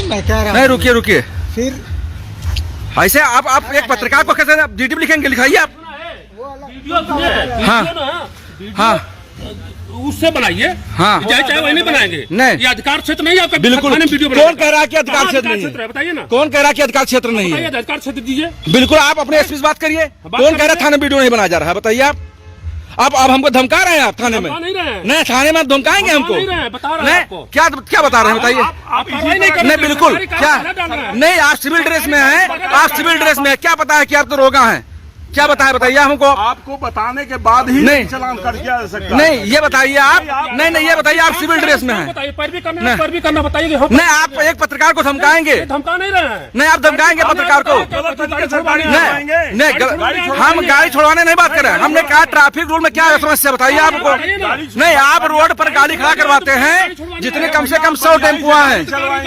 मैं कह रहा नहीं, रुकिए रुकिए। फिर ऐसे आप एक पत्रकार को कैसे आप डीटीपी लिखेंगे? लिखाइए आप। हाँ हाँ उससे बनाइए। हाँ, चाहे वही नहीं बनाएंगे। नहीं, ये अधिकार क्षेत्र नहीं है आपका। बिल्कुल। वीडियो कौन कह रहा है कि अधिकार क्षेत्र नहीं है? बताइए ना, कौन कह रहा है कि अधिकार क्षेत्र नहीं है? अधिकार क्षेत्र दीजिए। बिल्कुल, आप अपने एसपी से बात करिए। कौन कह रहा है थाने वीडियो नहीं बनाया जा रहा है? बताइए आप। अब हमको धमका रहे हैं आप थाने में? नहीं, थाने में धमकाएंगे हमको? नहीं, क्या बता रहे हैं बताइए। नहीं, बिल्कुल। क्या नहीं, आप सिविल ड्रेस में हैं, आप सिविल ड्रेस में, क्या पता है कि आप तो रोगा हैं? क्या बताया बताइए हमको। आपको बताने के बाद ही नहीं चलान कर दिया जा सकता है। नहीं, ये बताइए आप। नहीं, ये बताइए आप सिविल ड्रेस में हैं। पैरवी करना बताइए। नहीं, आप एक पत्रकार को धमकाएंगे? धमका नहीं रहे हैं। नहीं, आप धमकाएंगे पत्रकार को? नहीं, हम गाड़ी छुड़वाने नहीं बात कर रहे हैं। हमने कहा ट्रैफिक रूल में क्या समस्या बताइए आपको। नहीं, आप रोड पर गाड़ी खड़ा करवाते हैं, जितने कम से कम 100 टेम्पो हैं।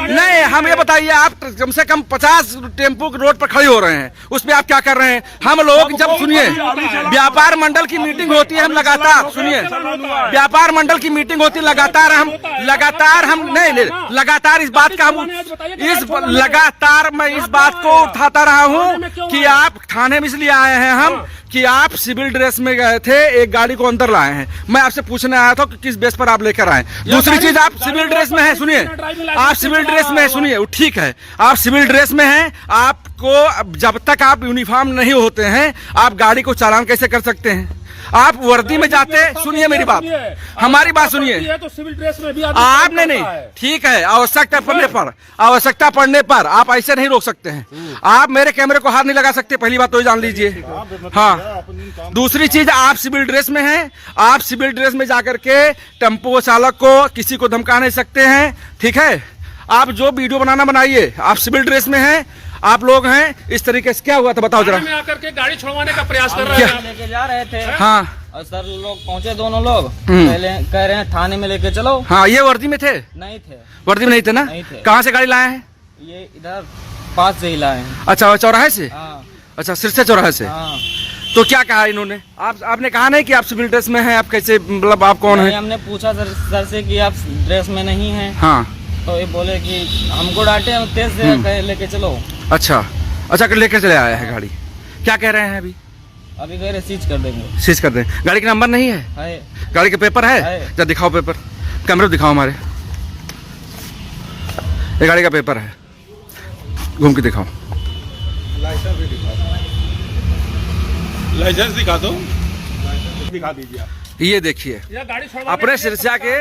नहीं, हम ये बताइए, आप कम से कम 50 टेम्पो रोड पर खड़े हो रहे हैं, उसमें आप क्या कर रहे हैं? हम लोग जब सुनिए, व्यापार मंडल की मीटिंग होती है, हम लगातार सुनिए, व्यापार मंडल की मीटिंग होती है लगातार, हम नहीं लगातार इस बात का लगातार मैं इस बात को उठाता रहा हूं कि आप थाने में इसलिए आए हैं हम कि आप सिविल ड्रेस में गए थे, एक गाड़ी को अंदर लाए हैं। मैं आपसे पूछने आया था कि किस बेस पर आप लेकर आए। दूसरी चीज, आप सिविल ड्रेस में हैं, सुनिए, आप सिविल ड्रेस में सुनिए, ठीक है, आप सिविल ड्रेस में हैं, आपको जब तक आप यूनिफॉर्म नहीं होते हैं आप गाड़ी को चालान कैसे कर सकते हैं? आप वर्दी में जाते, सुनिए मेरी बात, हमारी बात सुनिए। तो सिविल ड्रेस में भी आप नहीं, ठीक है, आवश्यकता पड़ने पर आप ऐसे नहीं रोक सकते हैं। आप मेरे कैमरे को हाथ नहीं लगा सकते, पहली बात तो जान लीजिए। हाँ, दूसरी चीज, आप सिविल ड्रेस में हैं, आप सिविल ड्रेस में जाकर के टेम्पो चालक को किसी को धमका नहीं सकते हैं, ठीक है? आप जो वीडियो बनाना बनाइए, आप सिविल ड्रेस में हैं, आप लोग हैं, इस तरीके से क्या हुआ था बताओ जरा। आकर के गाड़ी छुड़वाने का प्रयास कर रहे हैं, लेके जा रहे थे। हाँ, और सर लोग पहुंचे, दोनों लोग पहले कह रहे हैं थाने में लेके चलो। हाँ, ये वर्दी में थे? नहीं थे, वर्दी में नहीं थे ना? नहीं थे। कहाँ से गाड़ी लाए हैं? ये इधर पास से ही लाए हैं। अच्छा, चौराहे से? हाँ। अच्छा, सिरसा चौराहे से। हाँ। तो क्या कहा इन्होंने? आपने कहा नहीं कि आप सिविल ड्रेस में हैं, आप कैसे, मतलब आप कौन हैं? हमने पूछा सर से कि आप ड्रेस में नहीं हैं। हाँ, तो ये बोले कि हमको डांटे, हम तेज से कहे लेके चलो। अच्छा, लेकर चले आया है गाड़ी। क्या कह रहे हैं अभी? अभी कह रहे सीज कर देंगे। सीज कर दें। गाड़ी का नंबर नहीं है? है। गाड़ी के पेपर है? जरा दिखाओ पेपर, कैमरे दिखाओ हमारे। ये गाड़ी का पेपर है, घूम के दिखाओ। लाइसेंस दिखा दो, दिखा दीजिए। ये देखिए, अपने सिरसा के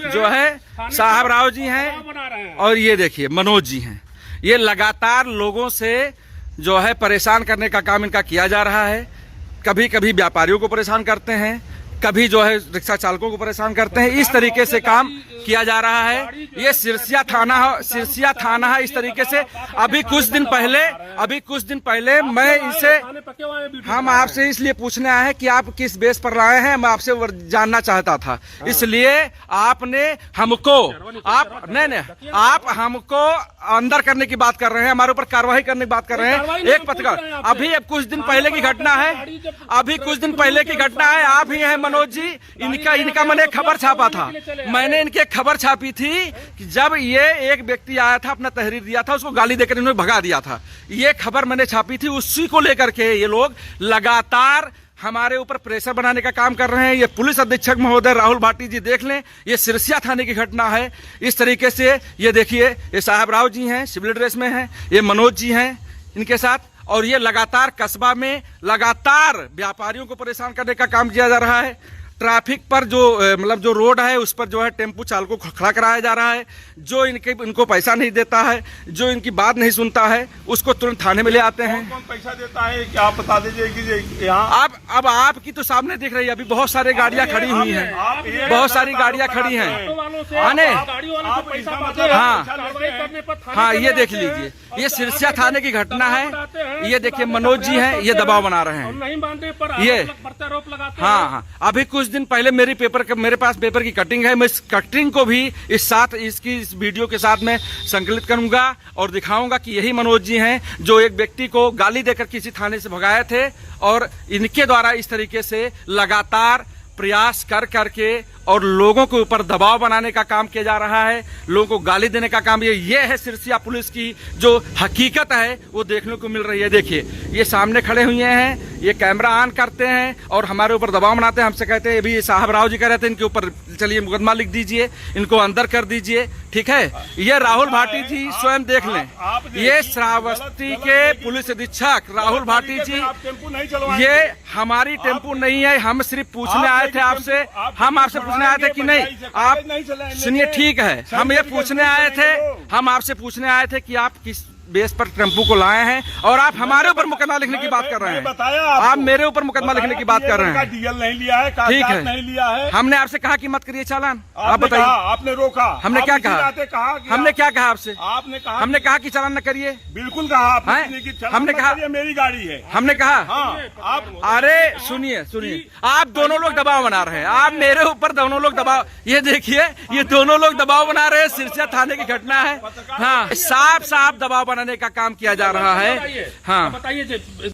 जो है साहब राव जी हैं, और ये देखिए मनोज जी हैं। ये लगातार लोगों से जो है परेशान करने का काम इनका किया जा रहा है। कभी कभी व्यापारियों को परेशान करते हैं, कभी जो है रिक्शा चालकों को परेशान करते हैं। इस तरीके से काम किया जा रहा है। ये सिरसिया थाना है इस तरीके से। अभी कुछ दिन पहले मैं इनसे, हम आपसे इसलिए पूछने आए हैं कि आप किस बेस पर लाए हैं, मैं आपसे जानना चाहता था। इसलिए आपने हमको, आप हमको अंदर करने की बात कर रहे हैं, हमारे ऊपर कार्रवाई करने की बात कर रहे हैं। एक पत्रकार, अभी कुछ दिन पहले की घटना है, आप ही हैं मनोज जी, इनका मैंने खबर छापा था। मैंने इनके खबर छापी थी कि जब ये एक व्यक्ति आया था, अपना तहरीर दिया था, उसको गाली देकर इन्होंने भगा दिया था। ये खबर मैंने छापी थी, उसी को लेकर के ये लोग लगातार हमारे ऊपर प्रेशर बनाने का काम कर रहे हैं। ये पुलिस अधीक्षक महोदय राहुल भाटी जी देख लें, ये सिरसिया थाने की घटना है। इस तरीके से ये देखिए, ये साहब राव जी हैं, सिविल ड्रेस में हैं, ये मनोज जी हैं इनके साथ, और ये लगातार कस्बा में लगातार व्यापारियों को परेशान करने का काम किया जा रहा है। ट्रैफिक पर जो मतलब जो रोड है उस पर जो है टेम्पो चालकों को खड़ा कराया जा रहा है। जो इनको पैसा नहीं देता है, जो इनकी बात नहीं सुनता है, उसको तुरंत थाने में ले आते हैं। कौन पैसा देता है क्या आप बता दीजिए कि यहाँ अब आपकी तो सामने दिख रही है, अभी बहुत सारी गाड़ियाँ खड़ी हुई हैं, बहुत सारी गाड़ियाँ खड़ी हैं। हाँ, ये देख लीजिए, ये सिरसिया थाने की घटना है। ये देखिए मनोज जी हैं, ये दबाव बना रहे हैं। ये हाँ, अभी कुछ दिन पहले मेरे पास पेपर की कटिंग है। मैं इस कटिंग को भी इस वीडियो के साथ में संकलित करूंगा और दिखाऊंगा कि यही मनोज जी हैं जो एक व्यक्ति को गाली देकर किसी थाने से भगाए थे, और इनके द्वारा इस तरीके से लगातार प्रयास कर करके और लोगों के ऊपर दबाव बनाने का काम किया जा रहा है, लोगों को गाली देने का काम। ये है सिरसिया पुलिस की जो हकीकत है वो देखने को मिल रही है। देखिए ये सामने खड़े हुए हैं, ये कैमरा ऑन करते हैं और हमारे ऊपर दबाव बनाते हैं। हमसे कहते हैं अभी साहब राव जी कह रहे थे इनके ऊपर चलिए मुकदमा लिख दीजिए, इनको अंदर कर दीजिए, ठीक है। ये राहुल भाटी जी स्वयं देख लें, ये श्रावस्ती के पुलिस अधीक्षक राहुल भाटी जी, टेम्पो नहीं चलवाएंगे। ये हमारी टेम्पो नहीं है, हम सिर्फ पूछने आए थे आपसे, हम आपसे पूछने आए थे कि नहीं आप सुनिए, ठीक है, हम ये पूछने आए थे, हम आपसे पूछने आए थे कि आप किस बेस पर टेम्पो को लाए हैं और आप हमारे ऊपर मुकदमा लिखने की बात कर रहे हैं। बताया आप मेरे ऊपर मुकदमा लिखने की बात कर रहे हैं। डीएल नहीं लिया है, ठीक है, नहीं लिया है। हमने आपसे कहा कि मत करिए चालान, आप बताइए। आपने रोका। हमने क्या कहा? हमने क्या कहा आपसे? आपने कहा, हमने कहा कि चालान न करिए। बिल्कुल कहा हमने कहा मेरी गाड़ी है। हमने कहा आप अरे सुनिए सुनिए, आप दोनों लोग दबाव बना रहे हैं, आप मेरे ऊपर दोनों लोग दबाव, ये देखिए ये दोनों लोग दबाव बना रहे हैं। सिरसिया थाने की घटना है, हाँ, साफ साफ दबाव बनाने का काम किया जा रहा है। हाँ बताइए